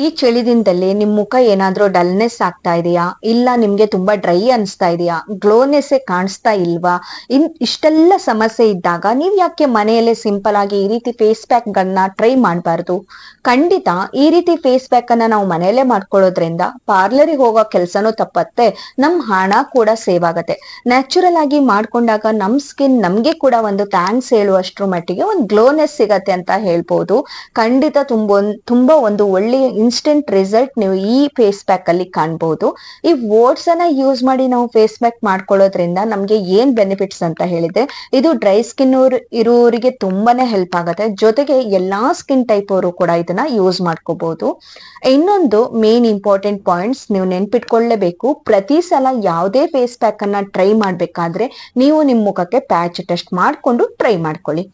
ಈ ಚಳಿ ದಿನದಲ್ಲಿ ನಿಮ್ ಮುಖ ಏನಾದ್ರೂ ಡಲ್ನೆಸ್ ಆಗ್ತಾ ಇದೆಯಾ, ಇಲ್ಲ ನಿಮ್ಗೆ ತುಂಬಾ ಡ್ರೈ ಅನ್ಸ್ತಾ ಇದೆಯಾ, ಗ್ಲೋನೆಸ್ ಕಾಣಿಸ್ತಾ ಇಲ್ವಾ? ಇಷ್ಟೆಲ್ಲ ಸಮಸ್ಯೆ ಇದ್ದಾಗ ನೀವ್ ಯಾಕೆ ಮನೆಯಲ್ಲೇ ಸಿಂಪಲ್ ಆಗಿ ಈ ರೀತಿ ಫೇಸ್ ಪ್ಯಾಕ್ ಗಳನ್ನ ಟ್ರೈ ಮಾಡಬಾರ್ದು? ಖಂಡಿತ ಈ ರೀತಿ ಫೇಸ್ ಪ್ಯಾಕ್ ಅನ್ನ ನಾವು ಮನೆಯಲ್ಲೇ ಮಾಡ್ಕೊಳ್ಳೋದ್ರಿಂದ ಪಾರ್ಲರಿಗೆ ಹೋಗೋ ಕೆಲ್ಸನೂ ತಪ್ಪತ್ತೆ, ನಮ್ ಹಣ ಕೂಡ ಸೇವ್ ಆಗತ್ತೆ. ನ್ಯಾಚುರಲ್ ಆಗಿ ಮಾಡ್ಕೊಂಡಾಗ ನಮ್ ಸ್ಕಿನ್ ನಮ್ಗೆ ಕೂಡ ಒಂದು ಥ್ಯಾಂಕ್ಸ್ ಹೇಳುವಷ್ಟ್ರ ಮಟ್ಟಿಗೆ ಒಂದು ಗ್ಲೋನೆಸ್ ಸಿಗತ್ತೆ ಅಂತ ಹೇಳ್ಬೋದು. ಖಂಡಿತ ತುಂಬಾ ಒಂದು ಒಳ್ಳೆಯ ಇನ್ಸ್ಟೆಂಟ್ ರಿಸಲ್ಟ್ ನೀವು ಈ ಫೇಸ್ ಪ್ಯಾಕ್ ಅಲ್ಲಿ ಕಾಣಬಹುದು. ಈ ವರ್ಡ್ಸ್ ಅನ್ನ ಯೂಸ್ ಮಾಡಿ ನಾವು ಫೇಸ್ ಪ್ಯಾಕ್ ಮಾಡ್ಕೊಳ್ಳೋದ್ರಿಂದ ನಮ್ಗೆ ಏನ್ ಬೆನಿಫಿಟ್ಸ್ ಅಂತ ಹೇಳಿದ್ರೆ, ಇದು ಡ್ರೈ ಸ್ಕಿನ್ ಇರೋರಿಗೆ ತುಂಬಾನೇ ಹೆಲ್ಪ್ ಆಗುತ್ತೆ. ಜೊತೆಗೆ ಎಲ್ಲಾ ಸ್ಕಿನ್ ಟೈಪ್ ಅವರು ಕೂಡ ಇದನ್ನ ಯೂಸ್ ಮಾಡ್ಕೋಬಹುದು. ಇನ್ನೊಂದು ಮೇನ್ ಇಂಪಾರ್ಟೆಂಟ್ ಪಾಯಿಂಟ್ಸ್ ನೀವು ನೆನ್ಪಿಟ್ಕೊಳ್ಳೇಬೇಕು. ಪ್ರತಿ ಸಲ ಯಾವುದೇ ಫೇಸ್ ಪ್ಯಾಕ್ ಅನ್ನ ಟ್ರೈ ಮಾಡ್ಬೇಕಾದ್ರೆ ನೀವು ನಿಮ್ ಮುಖಕ್ಕೆ ಪ್ಯಾಚ್ ಟೆಸ್ಟ್ ಮಾಡ್ಕೊಂಡು ಟ್ರೈ ಮಾಡ್ಕೊಳ್ಳಿ.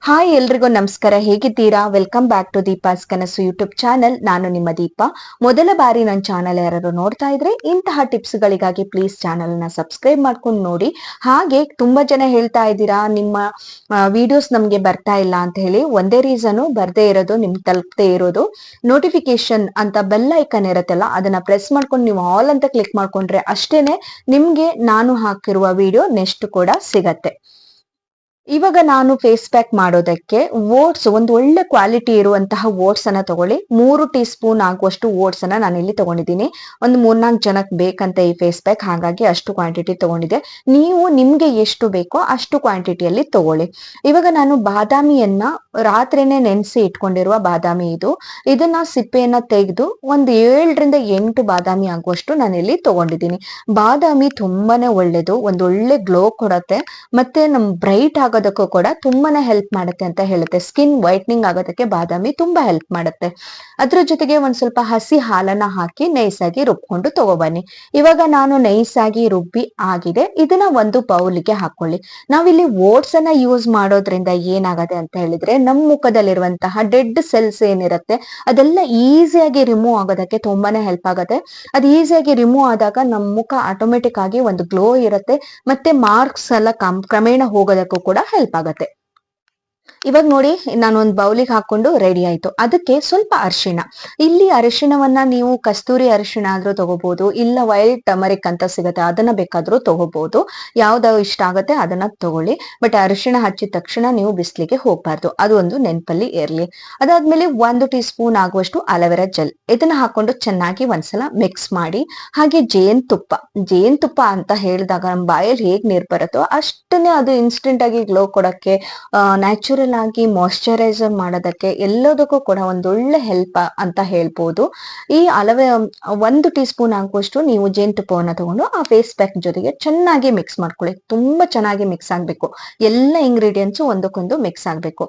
ಹಾಯ್, ಎಲ್ರಿಗೂ ನಮಸ್ಕಾರ. ಹೇಗಿದ್ದೀರಾ? ವೆಲ್ಕಮ್ ಬ್ಯಾಕ್ ಟು ದೀಪಾಸ್ ಕನಸು ಯೂಟ್ಯೂಬ್ ಚಾನೆಲ್. ನಾನು ನಿಮ್ಮ ದೀಪ. ಮೊದಲ ಬಾರಿ ನನ್ನ ಚಾನೆಲ್ ಯಾರು ನೋಡ್ತಾ ಇದ್ರೆ ಇಂತಹ ಟಿಪ್ಸ್ ಗಳಿಗಾಗಿ ಪ್ಲೀಸ್ ಚಾನೆಲ್ ನ ಸಬ್ಸ್ಕ್ರೈಬ್ ಮಾಡ್ಕೊಂಡು ನೋಡಿ. ಹಾಗೆ ತುಂಬಾ ಜನ ಹೇಳ್ತಾ ಇದ್ದೀರಾ ನಿಮ್ಮ ವಿಡಿಯೋಸ್ ನಮ್ಗೆ ಬರ್ತಾ ಇಲ್ಲ ಅಂತ ಹೇಳಿ. ಒಂದೇ ರೀಸನ್, ಬರ್ದೇ ಇರೋದು, ನಿಮ್ಗೆ ತಲುಪದೇ ಇರೋದು. ನೋಟಿಫಿಕೇಶನ್ ಅಂತ ಬೆಲ್ ಐಕನ್ ಇರುತ್ತಲ್ಲ, ಅದನ್ನ ಪ್ರೆಸ್ ಮಾಡ್ಕೊಂಡು ನೀವು ಆಲ್ ಅಂತ ಕ್ಲಿಕ್ ಮಾಡ್ಕೊಂಡ್ರೆ ಅಷ್ಟೇನೆ ನಿಮ್ಗೆ ನಾನು ಹಾಕಿರುವ ವಿಡಿಯೋ ನೆಕ್ಸ್ಟ್ ಕೂಡ ಸಿಗತ್ತೆ. ಇವಾಗ ನಾನು ಫೇಸ್ ಪ್ಯಾಕ್ ಮಾಡೋದಕ್ಕೆ ಓಟ್ಸ್, ಒಂದು ಒಳ್ಳೆ ಕ್ವಾಲಿಟಿ ಇರುವಂತಹ ಓಟ್ಸ್ ಅನ್ನ ತಗೊಳ್ಳಿ. 3 ಟೀ ಸ್ಪೂನ್ ಆಗುವಷ್ಟು ಓಟ್ಸ್ ಅನ್ನ ನಾನು ಇಲ್ಲಿ ತಗೊಂಡಿದ್ದೀನಿ. ಒಂದು 3-4 ಜನಕ್ಕೆ ಬೇಕಂತ ಈ ಫೇಸ್ ಪ್ಯಾಕ್, ಹಾಗಾಗಿ ಅಷ್ಟು ಕ್ವಾಂಟಿಟಿ ತಗೊಂಡಿದ್ದೆ. ನೀವು ನಿಮ್ಗೆ ಎಷ್ಟು ಬೇಕೋ ಅಷ್ಟು ಕ್ವಾಂಟಿಟಿಯಲ್ಲಿ ತಗೊಳ್ಳಿ. ಇವಾಗ ನಾನು ಬಾದಾಮಿಯನ್ನ ರಾತ್ರಿನೇ ನೆನೆಸಿ ಇಟ್ಕೊಂಡಿರುವ ಬಾದಾಮಿ ಇದು. ಇದನ್ನ ಸಿಪ್ಪೆಯನ್ನ ತೆಗೆದು ಒಂದು 7ರಿಂದ 8 ಬಾದಾಮಿ ಆಗುವಷ್ಟು ನಾನು ಇಲ್ಲಿ ತಗೊಂಡಿದ್ದೀನಿ. ಬಾದಾಮಿ ತುಂಬಾನೇ ಒಳ್ಳೇದು, ಒಂದು ಒಳ್ಳೆ ಗ್ಲೋ ಕೊಡತ್ತೆ, ಮತ್ತೆ ನಮ್ ಬ್ರೈಟ್ ಆಗೋದಕ್ಕೂ ಕೂಡ ತುಂಬಾನೇ ಹೆಲ್ಪ್ ಮಾಡುತ್ತೆ ಅಂತ ಹೇಳುತ್ತೆ. ಸ್ಕಿನ್ ವೈಟ್ನಿಂಗ್ ಆಗೋದಕ್ಕೆ ಬಾದಾಮಿ ತುಂಬಾ ಹೆಲ್ಪ್ ಮಾಡುತ್ತೆ. ಅದ್ರ ಜೊತೆಗೆ ಒಂದ್ ಸ್ವಲ್ಪ ಹಸಿ ಹಾಲನ್ನ ಹಾಕಿ ನೈಸಾಗಿ ರುಬ್ಕೊಂಡು ತಗೊಬನ್ನಿ. ಇವಾಗ ನಾನು ನೈಸಾಗಿ ರುಬ್ಬಿ ಆಗಿದೆ. ಇದನ್ನ ಒಂದು ಬೌಲ್ಗೆ ಹಾಕೊಳ್ಳಿ. ನಾವಿಲ್ಲಿ ಓಟ್ಸ್ ಅನ್ನ ಯೂಸ್ ಮಾಡೋದ್ರಿಂದ ಏನಾಗತ್ತೆ ಅಂತ ಹೇಳಿದ್ರೆ, ನಮ್ಮ ಮುಖದಲ್ಲಿರುವಂತಹ ಡೆಡ್ ಸೆಲ್ಸ್ ಏನಿರುತ್ತೆ ಅದೆಲ್ಲ ಈಸಿಯಾಗಿ ರಿಮೂವ್ ಆಗೋದಕ್ಕೆ ತುಂಬಾನೇ ಹೆಲ್ಪ್ ಆಗುತ್ತೆ. ಅದು ಈಸಿಯಾಗಿ ರಿಮೂವ್ ಆದಾಗ ನಮ್ಮ ಮುಖ ಆಟೋಮೆಟಿಕ್ ಆಗಿ ಒಂದು ಗ್ಲೋ ಇರುತ್ತೆ, ಮತ್ತೆ ಮಾರ್ಕ್ಸ್ ಎಲ್ಲ ಕ್ರಮೇಣ ಹೋಗೋದಕ್ಕೂ ಕೂಡ ಹೆಲ್ಪ್ ಆಗತ್ತೆ. ಇವಾಗ ನೋಡಿ, ನಾನು ಒಂದು ಬೌಲಿಗೆ ಹಾಕೊಂಡು ರೆಡಿ ಆಯ್ತು. ಅದಕ್ಕೆ ಸ್ವಲ್ಪ ಅರಿಶಿಣ. ಇಲ್ಲಿ ಅರಿಶಿಣವನ್ನ ನೀವು ಕಸ್ತೂರಿ ಅರಿಶಿಣ ಆದ್ರೂ ತಗೋಬಹುದು, ಇಲ್ಲ ವೈಟ್ ಟರ್ಮರಿಕ್ ಅಂತ ಸಿಗತ್ತೆ, ಅದನ್ನ ಬೇಕಾದ್ರೂ ತಗೋಬಹುದು. ಯಾವ್ದು ಇಷ್ಟ ಆಗತ್ತೆ ಅದನ್ನ ತಗೊಳ್ಳಿ. ಬಟ್ ಅರಿಶಿಣ ಹಚ್ಚಿದ ತಕ್ಷಣ ನೀವು ಬಿಸಿಲಿಗೆ ಹೋಗ್ಬಾರ್ದು, ಅದು ಒಂದು ನೆನಪಲ್ಲಿ ಇರ್ಲಿ. ಅದಾದ್ಮೇಲೆ 1 ಟೀ ಸ್ಪೂನ್ ಆಗುವಷ್ಟು ಅಲೋವೆರಾ ಜೆಲ್, ಇದನ್ನ ಹಾಕೊಂಡು ಚೆನ್ನಾಗಿ ಒಂದ್ಸಲ ಮಿಕ್ಸ್ ಮಾಡಿ. ಹಾಗೆ ಜೇನುತುಪ್ಪ ಅಂತ ಹೇಳಿದಾಗ ನಮ್ಮ ಬಾಯಲ್ಲಿ ಹೇಗ್ ನೀರ್ ಬರುತ್ತೋ ಅಷ್ಟನ್ನೇ ಅದು ಇನ್ಸ್ಟೆಂಟ್ ಆಗಿ ಗ್ಲೋ ಕೊಡಕ್ಕೆ, ನ್ಯಾಚುರಲ್ ಆಗಿ ಮಾಯಶ್ಚರೈಸರ್ ಮಾಡೋದಕ್ಕೆ, ಎಲ್ಲದಕ್ಕೂ ಕೂಡ ಒಂದೊಳ್ಳೆ ಹೆಲ್ಪ್ ಅಂತ ಹೇಳ್ಬೋದು. ಈ 1 ಟೀ ಸ್ಪೂನ್ ಆಗುವಷ್ಟು ನೀವು ಜೇನುತುಪ್ಪವನ್ನ ತಗೊಂಡು ಆ ಫೇಸ್ ಪ್ಯಾಕ್ ಜೊತೆಗೆ ಚೆನ್ನಾಗಿ ಮಿಕ್ಸ್ ಮಾಡ್ಕೊಳ್ಳಿ. ತುಂಬಾ ಚೆನ್ನಾಗಿ ಮಿಕ್ಸ್ ಆಗ್ಬೇಕು, ಎಲ್ಲ ಇಂಗ್ರೀಡಿಯೆಂಟ್ಸ್ ಒಂದಕ್ಕೊಂದು ಮಿಕ್ಸ್ ಆಗ್ಬೇಕು.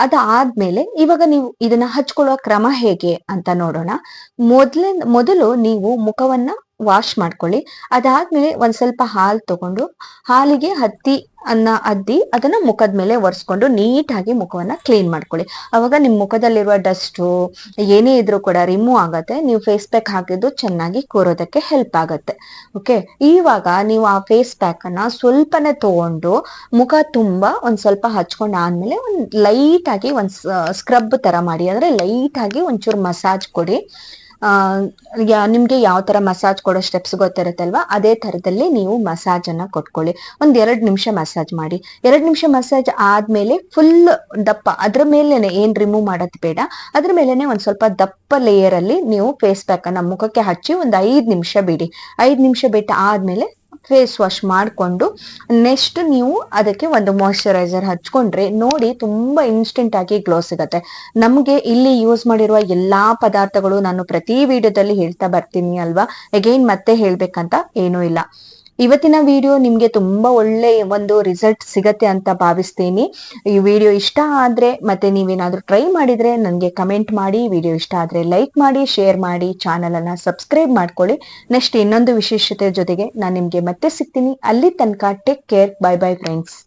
ಅದಾದ್ಮೇಲೆ ಇವಾಗ ನೀವು ಇದನ್ನ ಹಚ್ಕೊಳ್ಳೋ ಕ್ರಮ ಹೇಗೆ ಅಂತ ನೋಡೋಣ. ಮೊದಲು ನೀವು ಮುಖವನ್ನ ವಾಶ್ ಮಾಡ್ಕೊಳ್ಳಿ. ಅದಾದ್ಮೇಲೆ ಒಂದ್ ಸ್ವಲ್ಪ ಹಾಲು ತಗೊಂಡು ಹಾಲಿಗೆ ಅದ್ದಿ ಅದನ್ನ ಮುಖದ ಮೇಲೆ ಒರೆಸ್ಕೊಂಡು ನೀಟಾಗಿ ಮುಖವನ್ನ ಕ್ಲೀನ್ ಮಾಡ್ಕೊಳ್ಳಿ. ಅವಾಗ ನಿಮ್ ಮುಖದಲ್ಲಿರುವ ಡಸ್ಟು ಏನೇ ಇದ್ರೂ ಕೂಡ ರಿಮೂವ್ ಆಗತ್ತೆ. ನೀವು ಫೇಸ್ ಪ್ಯಾಕ್ ಹಾಕಿದ್ದು ಚೆನ್ನಾಗಿ ಕೂರೋದಕ್ಕೆ ಹೆಲ್ಪ್ ಆಗತ್ತೆ. ಓಕೆ, ಇವಾಗ ನೀವು ಆ ಫೇಸ್ ಪ್ಯಾಕ್ ಅನ್ನ ಸ್ವಲ್ಪನೇ ತಗೊಂಡು ಮುಖ ತುಂಬಾ ಒಂದ್ ಸ್ವಲ್ಪ ಹಚ್ಕೊಂಡ್ ಆದ್ಮೇಲೆ ಒಂದ್ ಲೈಟ್ ಆಗಿ ಒಂದ್ ಸ್ಕ್ರಬ್ ತರ ಮಾಡಿ, ಅಂದ್ರೆ ಲೈಟ್ ಆಗಿ ಒಂಚೂರು ಮಸಾಜ್ ಕೊಡಿ. ನಿಮ್ಗೆ ಯಾವ ತರ ಮಸಾಜ್ ಕೊಡೋ ಸ್ಟೆಪ್ಸ್ ಗೊತ್ತಿರುತ್ತಲ್ವಾ, ಅದೇ ತರದಲ್ಲಿ ನೀವು ಮಸಾಜ್ ಅನ್ನ ಕೊಟ್ಕೊಳ್ಳಿ. 2 ನಿಮಿಷ ಮಸಾಜ್ ಮಾಡಿ. 2 ನಿಮಿಷ ಮಸಾಜ್ ಆದ್ಮೇಲೆ ಫುಲ್ ದಪ್ಪ, ಅದ್ರ ಮೇಲೆನೆ ಏನ್ ರಿಮೂವ್ ಮಾಡೋದ್ ಬೇಡ, ಅದ್ರ ಮೇಲೆನೆ ಒಂದ್ ಸ್ವಲ್ಪ ದಪ್ಪ ಲೇಯರ್ ಅಲ್ಲಿ ನೀವು ಫೇಸ್ ಪ್ಯಾಕ್ ಅನ್ನ ಮುಖಕ್ಕೆ ಹಚ್ಚಿ ಒಂದು 5 ನಿಮಿಷ ಬಿಡಿ. 5 ನಿಮಿಷ ಬಿಟ್ಟು ಆದ್ಮೇಲೆ ಫೇಸ್ ವಾಶ್ ಮಾಡ್ಕೊಂಡು ನೆಕ್ಸ್ಟ್ ನೀವು ಅದಕ್ಕೆ ಒಂದು ಮಾಯಶ್ಚರೈಸರ್ ಹಚ್ಕೊಂಡ್ರೆ ನೋಡಿ ತುಂಬಾ ಇನ್ಸ್ಟೆಂಟ್ ಆಗಿ ಗ್ಲೋ ಸಿಗತ್ತೆ. ನಮ್ಗೆ ಇಲ್ಲಿ ಯೂಸ್ ಮಾಡಿರುವ ಎಲ್ಲಾ ಪದಾರ್ಥಗಳು ನಾನು ಪ್ರತಿ ವಿಡಿಯೋದಲ್ಲಿ ಹೇಳ್ತಾ ಬರ್ತೀನಿ ಅಲ್ವಾ, ಅಗೈನ್ ಮತ್ತೆ ಹೇಳ್ಬೇಕಂತ ಏನೂ ಇಲ್ಲ. ಇವತ್ತಿನ ವಿಡಿಯೋ ನಿಮ್ಗೆ ತುಂಬಾ ಒಳ್ಳೆ ಒಂದು ರಿಸಲ್ಟ್ ಸಿಗತ್ತೆ ಅಂತ ಭಾವಿಸ್ತೀನಿ. ಈ ವಿಡಿಯೋ ಇಷ್ಟ ಆದ್ರೆ ಮತ್ತೆ ನೀವೇನಾದ್ರೂ ಟ್ರೈ ಮಾಡಿದ್ರೆ ನನಗೆ ಕಮೆಂಟ್ ಮಾಡಿ. ವಿಡಿಯೋ ಇಷ್ಟ ಆದ್ರೆ ಲೈಕ್ ಮಾಡಿ, ಶೇರ್ ಮಾಡಿ, ಚಾನೆಲ್ ಅನ್ನ ಸಬ್ಸ್ಕ್ರೈಬ್ ಮಾಡ್ಕೊಳ್ಳಿ. ನೆಕ್ಸ್ಟ್ ಇನ್ನೊಂದು ವಿಶೇಷತೆ ಜೊತೆಗೆ ನಾನು ನಿಮ್ಗೆ ಮತ್ತೆ ಸಿಗ್ತೀನಿ. ಅಲ್ಲಿ ತನಕ take care. Bye bye friends.